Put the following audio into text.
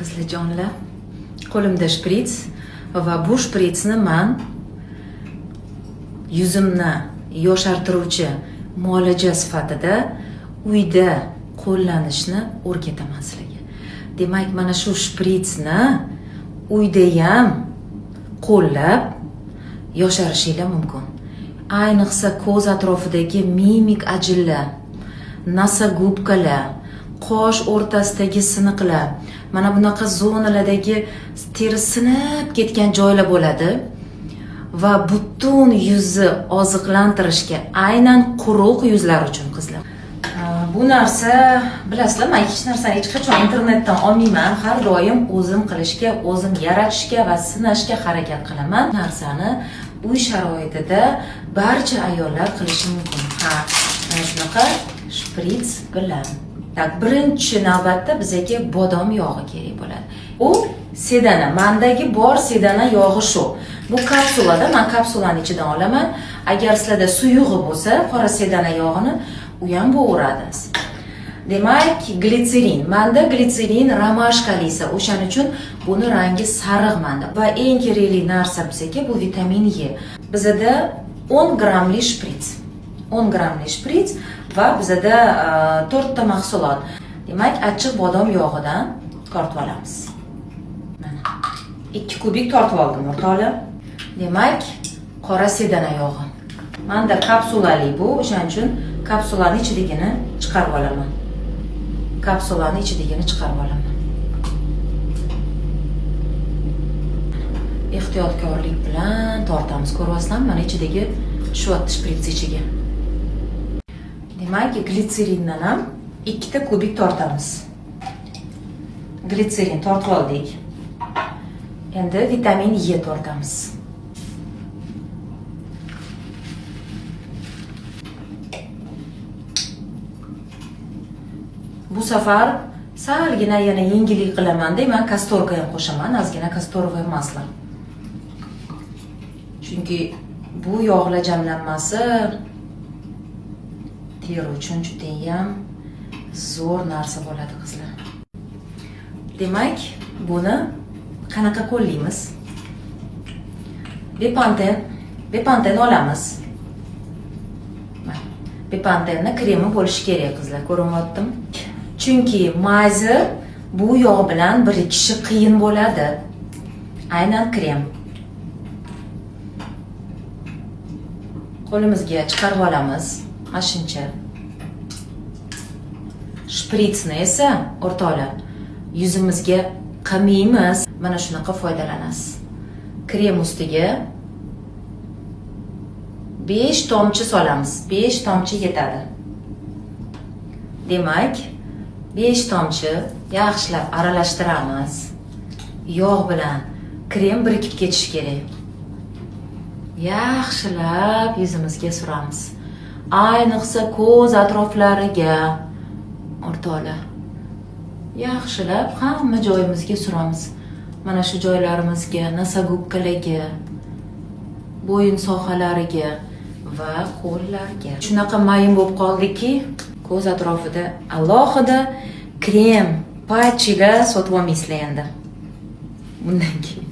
Qizlarjonlar, qo'limda shprits va bu shpritsni men yuzimni yoshartiruvchi muolaja sifatida uyda qo'llanishni o'rgataman sizlarga. Demak, mana shu shpritsni uyda ham qo'llab yosharishinglar mumkin. Ayniqsa ko'z atrofidagi mimik ajinlar, nasagubkalar, qosh o'rtasidagi siniqlar, mana bunaqa zonalardagi teri sinib ketgan joylar bo'ladi va butun yuzni oziqlantirishga, aynan quruq yuzlar uchun qizlar. Bu narsa, bilasizlar, men hech narsani hech qachon internetdan olmayman. Har doim o'zim qilishga, o'zim yaratishga va sinashga harakat qilaman. Narsani uy sharoitida barcha ayollar qilishi mumkin. Mana shunaqa shprits bilan. Birinchi navbatda bizga bodom yog'i kerak bo'ladi. U sedana, mendagi bor sedana yog'i shu. Bu kapsulada, men kapsulani ichidan olaman. Agar sizlarda suyug'i bo'lsa, qora sedana yog'ini u ham bo'g'iradi. Demak, glitserin. Menda glitserin romashkalisi, o'shaning uchun buni rangi sariq menda. Va eng kerakli narsa bizga bu vitamin E. Bizda 10 grammli shprits. 10 grammli shprits va bizda 4 ta mahsulot. Demak, achchiq bodom yog'idan tortib olamiz. Mana 2 kubik tortib oldim, o'rtoqlar. Demak, qora sedana yog'i. Menda kapsulali bu, o'shaning uchun kapsulani ichidagini chiqarib olaman. Kapsulani ichidagini chiqarib olaman. Ehtiyotkorlik bilan tortamiz. Ko'ryapsizlarmi? Mana ichidagi tushyapti shprits ichiga. Demak, glitserindan ham 2 ta kubik tortamiz. Glitserin tortib oldik. Endi vitamin E tortamiz. Bu safar salgina yana yengillik qilaman-da, men kastorka ham qo'shaman, ozgina kastorvoy maslo. Chunki bu yog'lar jamlanmasi teri uchun juda ham zo'r narsa bo'ladi, qizlar. Demak, buni qanaqa qo'llaymiz? Bepanten olamiz. Bepantenni kremi bo'lishi kerak, qizlar, ko'rinyaptimi? Chunki mayza bu yog' bilan birikishi qiyin bo'ladi. Aynan krem. Qo'limizga chiqarib olamiz, ashuncha. Shpritsni esa, o'rtoqlar, yuzimizga qilmaymiz. Mana shunaqa foydalanasiz. Krem ustiga 5 tomchi solamiz. 5 tomchi yetadi. Demak, 5 tomchi yaxshilab aralashtiramiz. Yog' bilan krem birikib ketishi kerak. Yaxshilab yuzimizga suramiz. Ayniqsa ko'z atroflariga, o'rtoqlar. Yaxshilab hamma joyimizga suramiz. Mana shu joylarimizga, nasagubkalarga, bo'yin sohalariga va qo'llarga. Shunaqa mayin bo'lib qoldiki, ko'z atrofida alohida krem patchilar sotib olmaysizlar endi. Bundan keyin